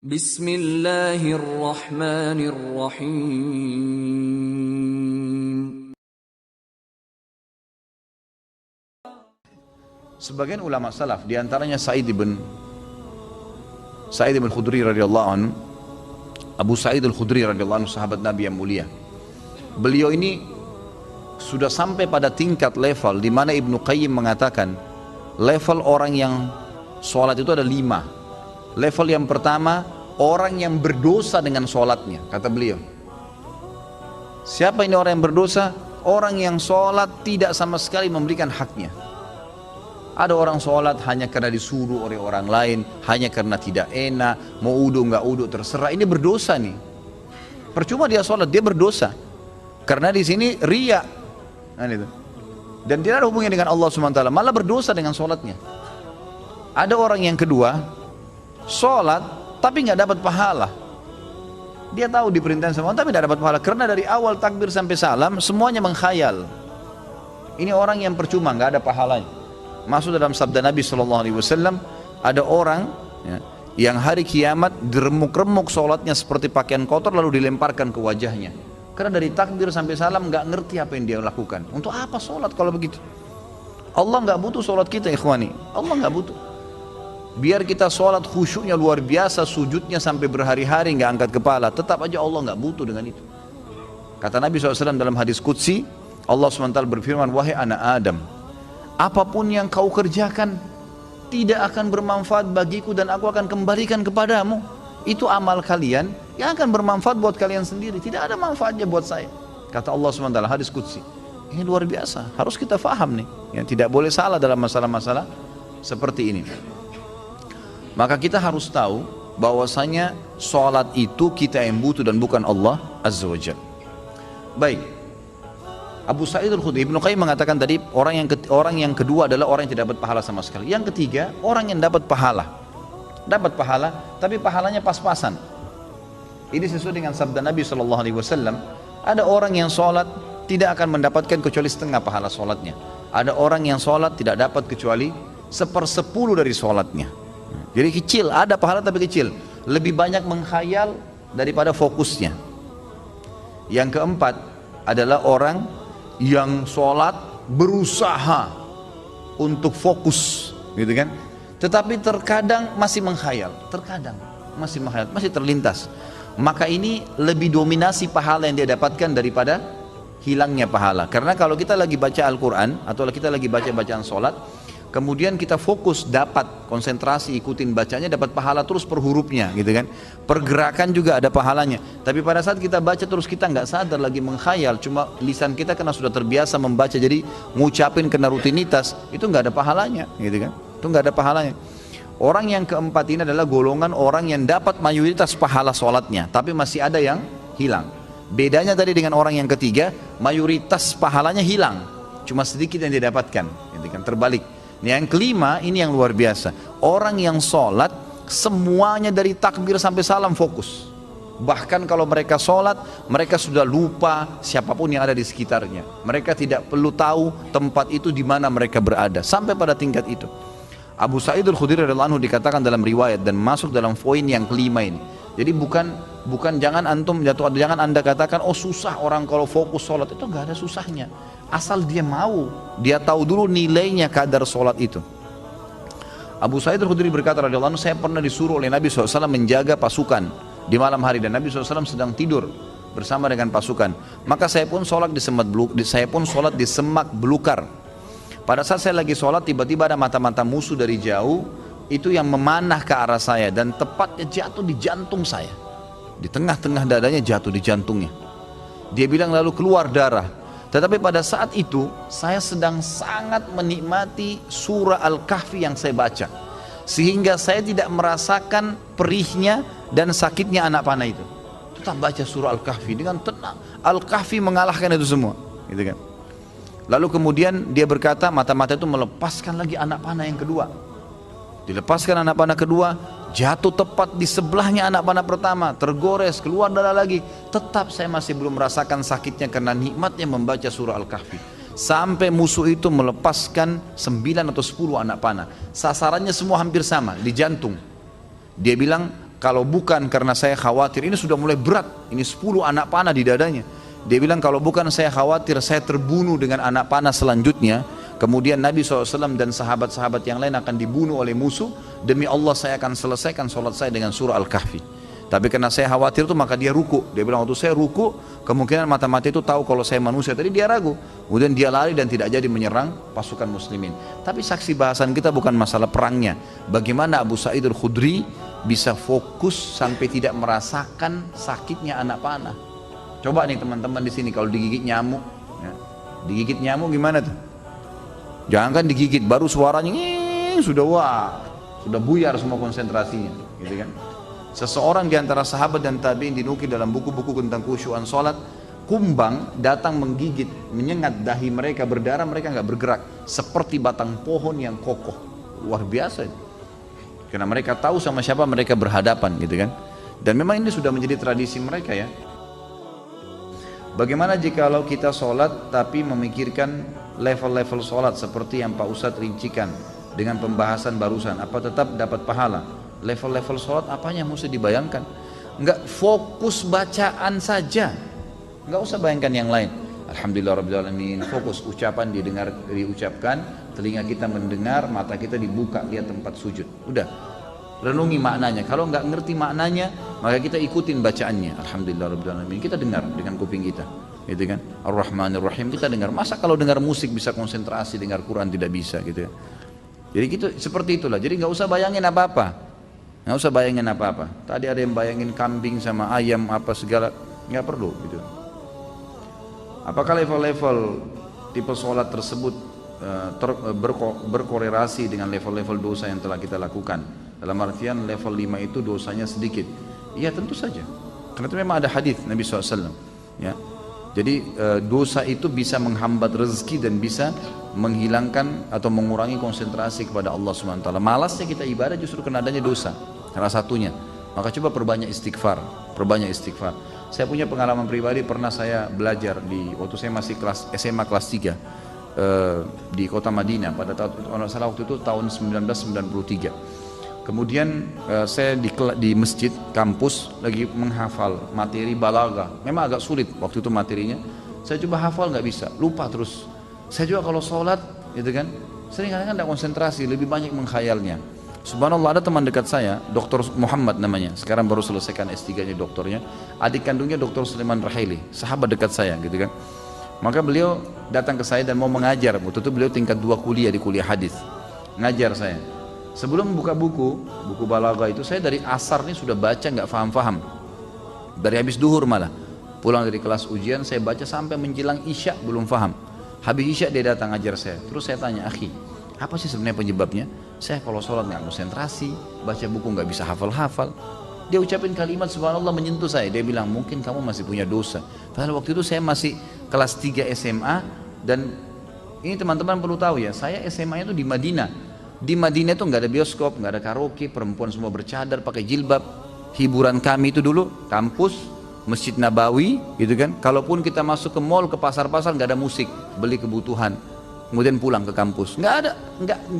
Bismillahirrahmanirrahim. Sebagian ulama salaf, diantaranya Sa'id bin Khudri radhiyallahu anhu, Abu Sa'id al-Khudri radhiyallahu anhu, sahabat Nabi yang mulia. Beliau ini sudah sampai pada tingkat level di mana Ibnu Qayyim mengatakan level orang yang sholat itu ada 5. Level yang pertama, orang yang berdosa dengan sholatnya, kata beliau. Siapa ini orang yang berdosa? Orang yang sholat tidak sama sekali memberikan haknya. Ada orang sholat hanya karena disuruh oleh orang lain, hanya karena tidak enak, mau udu nggak udu terserah. Ini berdosa nih. Percuma dia sholat, dia berdosa. Karena di sini riya, dan tidak ada hubungannya dengan Allah SWT, malah berdosa dengan sholatnya. Ada orang yang kedua, sholat tapi nggak dapat pahala. Dia tahu diperintahkan sama Allah tapi tidak dapat pahala, karena dari awal takbir sampai salam semuanya menghayal. Ini orang yang percuma, nggak ada pahalanya. Masuk dalam sabda Nabi SAW, ada orang yang hari kiamat diremuk-remuk sholatnya seperti pakaian kotor lalu dilemparkan ke wajahnya. Karena dari takbir sampai salam nggak ngerti apa yang dia lakukan. Untuk apa sholat kalau begitu? Allah nggak butuh sholat kita, ikhwani. Allah nggak butuh. Biar kita sholat khusyuknya luar biasa, sujudnya sampai berhari-hari nggak angkat kepala, tetap aja Allah nggak butuh dengan itu. Kata Nabi SAW dalam hadis qudsi, Allah SWT berfirman, wahai anak Adam, apapun yang kau kerjakan tidak akan bermanfaat bagiku dan aku akan kembalikan kepadamu. Itu amal kalian yang akan bermanfaat buat kalian sendiri, tidak ada manfaatnya buat saya. Kata Allah SWT, hadis qudsi. Ini luar biasa, harus kita faham nih, tidak boleh salah dalam masalah-masalah seperti ini. Maka kita harus tahu bahwasanya sholat itu kita yang butuh dan bukan Allah Azza wa Jalla. Baik, Abu Sa'id al-Khudri, Ibnu Qayyim mengatakan tadi orang yang kedua adalah orang yang tidak dapat pahala sama sekali. Yang ketiga, orang yang dapat pahala tapi pahalanya pas-pasan. Ini sesuai dengan sabda Nabi SAW. Ada orang yang sholat tidak akan mendapatkan kecuali setengah pahala sholatnya. Ada orang yang sholat tidak dapat kecuali 1/10 dari sholatnya. Jadi kecil, ada pahala tapi kecil, lebih banyak menghayal daripada fokusnya. Yang keempat adalah orang yang sholat berusaha untuk fokus, gitu kan? Tetapi terkadang masih menghayal, masih terlintas. Maka ini lebih dominasi pahala yang dia dapatkan daripada hilangnya pahala. Karena kalau kita lagi baca Al-Quran atau kita lagi baca bacaan sholat, kemudian kita fokus, dapat konsentrasi, ikutin bacanya, dapat pahala terus per hurufnya, gitu kan. Pergerakan juga ada pahalanya. Tapi pada saat kita baca terus kita nggak sadar lagi menghayal, cuma lisan kita karena sudah terbiasa membaca jadi ngucapin kena rutinitas, itu nggak ada pahalanya, gitu kan. Itu nggak ada pahalanya. Orang yang keempat ini adalah golongan orang yang dapat mayoritas pahala sholatnya, tapi masih ada yang hilang. Bedanya tadi dengan orang yang ketiga, mayoritas pahalanya hilang, cuma sedikit yang dia dapatkan, gitu kan. Terbalik. Yang kelima, ini yang luar biasa. Orang yang sholat semuanya dari takbir sampai salam fokus. Bahkan kalau mereka sholat, mereka sudah lupa siapapun yang ada di sekitarnya. Mereka tidak perlu tahu tempat itu di mana mereka berada. Sampai pada tingkat itu. Abu Sa'id al-Khudri radhiyallahu anhu dikatakan dalam riwayat dan masuk dalam poin yang kelima ini. Jadi bukan jangan Anda katakan oh susah orang kalau fokus sholat, itu nggak ada susahnya. Asal dia mau, dia tahu dulu nilainya kadar sholat itu. Abu Sa'id al-Khudri berkata radhiyallahu anhu, saya pernah disuruh oleh Nabi SAW menjaga pasukan di malam hari dan Nabi SAW sedang tidur bersama dengan pasukan. Maka saya pun sholat di semak belukar. Pada saat saya lagi sholat, tiba-tiba ada mata-mata musuh dari jauh itu yang memanah ke arah saya dan tepatnya jatuh di jantung saya. Di tengah-tengah dadanya jatuh di jantungnya. Dia bilang lalu keluar darah. Tetapi pada saat itu saya sedang sangat menikmati surah Al-Kahfi yang saya baca, sehingga saya tidak merasakan perihnya dan sakitnya anak panah itu. Tetap baca surah Al-Kahfi dengan tenang. Al-Kahfi mengalahkan itu semua, gitu kan. Lalu kemudian dia berkata, mata-mata itu melepaskan lagi anak panah yang kedua. Dilepaskan anak panah kedua, jatuh tepat di sebelahnya anak panah pertama, tergores, keluar darah lagi. Tetap saya masih belum merasakan sakitnya karena nikmatnya membaca surah Al-Kahfi. Sampai musuh itu melepaskan 9 atau 10 anak panah. Sasarannya semua hampir sama, di jantung. Dia bilang, kalau bukan karena saya khawatir, ini sudah mulai berat, ini 10 anak panah di dadanya. Dia bilang kalau bukan saya khawatir saya terbunuh dengan anak panah selanjutnya, kemudian Nabi SAW dan sahabat-sahabat yang lain akan dibunuh oleh musuh, demi Allah saya akan selesaikan sholat saya dengan surah Al-Kahfi. Tapi karena saya khawatir itu maka dia ruku. Dia bilang waktu saya ruku, kemungkinan mata-mata itu tahu kalau saya manusia. Tadi dia ragu, kemudian dia lari dan tidak jadi menyerang pasukan muslimin. Tapi saksi bahasan kita bukan masalah perangnya, bagaimana Abu Sa'id Al-Khudri bisa fokus sampai tidak merasakan sakitnya anak panah. Coba nih teman-teman di sini kalau digigit nyamuk, ya. Digigit nyamuk gimana tuh? Jangan kan digigit, baru suaranya sudah buyar semua konsentrasinya, gitu kan? Seseorang di antara sahabat dan tabi'in dinukil dalam buku-buku tentang khusyuan salat, kumbang datang menggigit, menyengat dahi mereka, berdarah, mereka nggak bergerak, seperti batang pohon yang kokoh. Luar biasa, karena mereka tahu sama siapa mereka berhadapan, gitu kan? Dan memang ini sudah menjadi tradisi mereka, ya. Bagaimana jikalau kita sholat tapi memikirkan level-level sholat seperti yang Pak Ustadz rincikan dengan pembahasan barusan, apa tetap dapat pahala? Level-level sholat apanya mesti dibayangkan? Enggak, fokus bacaan saja, enggak usah bayangkan yang lain. Alhamdulillah Rabbil Alamin, fokus ucapan diucapkan, telinga kita mendengar, mata kita dibuka lihat tempat sujud, udah renungi maknanya. Kalau nggak ngerti maknanya, maka kita ikutin bacaannya. Alhamdulillah Rabbil Alamin, kita dengar dengan kuping kita, gitu kan? Ar-Rahmanir Rahim kita dengar. Masa kalau dengar musik bisa konsentrasi, dengar Quran tidak bisa, gitu ya? Jadi gitu, seperti itulah. Jadi nggak usah bayangin apa-apa, nggak usah bayangin apa-apa. Tadi ada yang bayangin kambing sama ayam apa segala, nggak perlu, gitu. Apakah level-level tipe sholat tersebut berkorelasi dengan level-level dosa yang telah kita lakukan? Dalam artian level 5 itu dosanya sedikit. Iya tentu saja, karena itu memang ada hadis Nabi SAW, ya. Jadi dosa itu bisa menghambat rezeki dan bisa menghilangkan atau mengurangi konsentrasi kepada Allah SWT. Malasnya kita ibadah justru karena adanya dosa, salah satunya. Maka coba perbanyak istighfar, perbanyak istighfar. Saya punya pengalaman pribadi, pernah saya belajar waktu saya masih SMA kelas 3 di kota Madinah pada salah waktu itu tahun 1993. Kemudian saya di masjid kampus lagi menghafal materi balaghah. Memang agak sulit waktu itu materinya. Saya coba hafal nggak bisa, lupa terus. Saya juga kalau sholat, gitu kan, sering kadang-kadang tidak konsentrasi, lebih banyak menghayalnya. Subhanallah, ada teman dekat saya, Dr. Muhammad namanya, sekarang baru selesaikan S3-nya doktornya. Adik kandungnya Dr. Sulaiman Rahili, sahabat dekat saya, gitu kan. Maka beliau datang ke saya dan mau mengajar. Waktu itu beliau tingkat 2 kuliah di kuliah hadis, ngajar saya. Sebelum buka buku balaghah itu, saya dari asar nih sudah baca nggak faham-faham, dari habis duhur malah. Pulang dari kelas ujian saya baca sampai menjelang isya belum faham. Habis isya dia datang ngajar saya. Terus saya tanya, akhi, apa sih sebenarnya penyebabnya? Saya kalau sholat nggak konsentrasi, baca buku nggak bisa hafal-hafal. Dia ucapin kalimat subhanallah menyentuh saya. Dia bilang, mungkin kamu masih punya dosa. Padahal waktu itu saya masih kelas 3 SMA. Dan ini teman-teman perlu tahu ya, saya SMA-nya itu di Madinah. Di Madinah itu nggak ada bioskop, nggak ada karaoke, perempuan semua bercadar, pakai jilbab. Hiburan kami itu dulu kampus, Masjid Nabawi, gitu kan. Kalaupun kita masuk ke mall, ke pasar-pasar, nggak ada musik, beli kebutuhan, kemudian pulang ke kampus. Nggak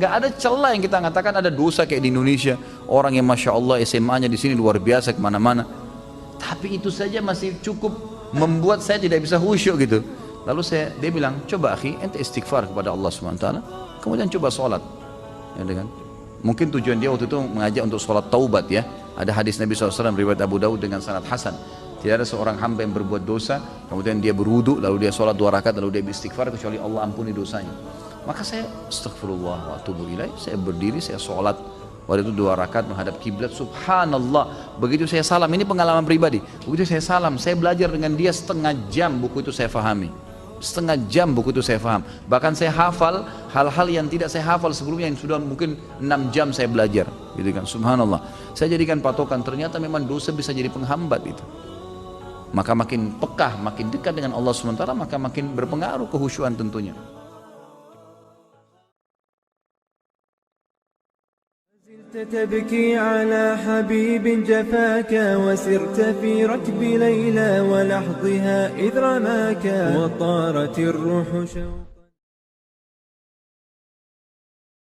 ada celah yang kita katakan ada dosa kayak di Indonesia. Orang yang masya Allah SMA-nya di sini luar biasa kemana-mana. Tapi itu saja masih cukup membuat saya tidak bisa khusyuk gitu. Lalu dia bilang, coba akhi, ente istighfar kepada Allah SWT, kemudian coba sholat. Ya, dengan mungkin tujuan dia waktu itu mengajak untuk sholat taubat, ya. Ada hadis Nabi SAW riwayat Abu Daud dengan sanad hasan. Tidak ada seorang hamba yang berbuat dosa kemudian dia berwudu lalu dia sholat 2 rakaat lalu dia beristighfar kecuali Allah ampuni dosanya. Maka saya astagfirullah wa atubu ilaih, saya berdiri, saya sholat waktu itu 2 rakaat menghadap kiblat. Subhanallah, begitu saya salam, ini pengalaman pribadi, begitu saya salam, saya belajar dengan dia setengah jam buku itu saya fahami. Setengah jam buku itu saya paham. Bahkan saya hafal hal-hal yang tidak saya hafal sebelumnya, yang sudah mungkin 6 jam saya belajar, gitu kan. Subhanallah, saya jadikan patokan, ternyata memang dosa bisa jadi penghambat itu. Maka makin pekah, makin dekat dengan Allah SWT, maka makin berpengaruh kehusyuan tentunya. تبكي على حبيب جفاك وسرت في ركب ليلى ولحظها إذ رماك وطارت الروح شوقا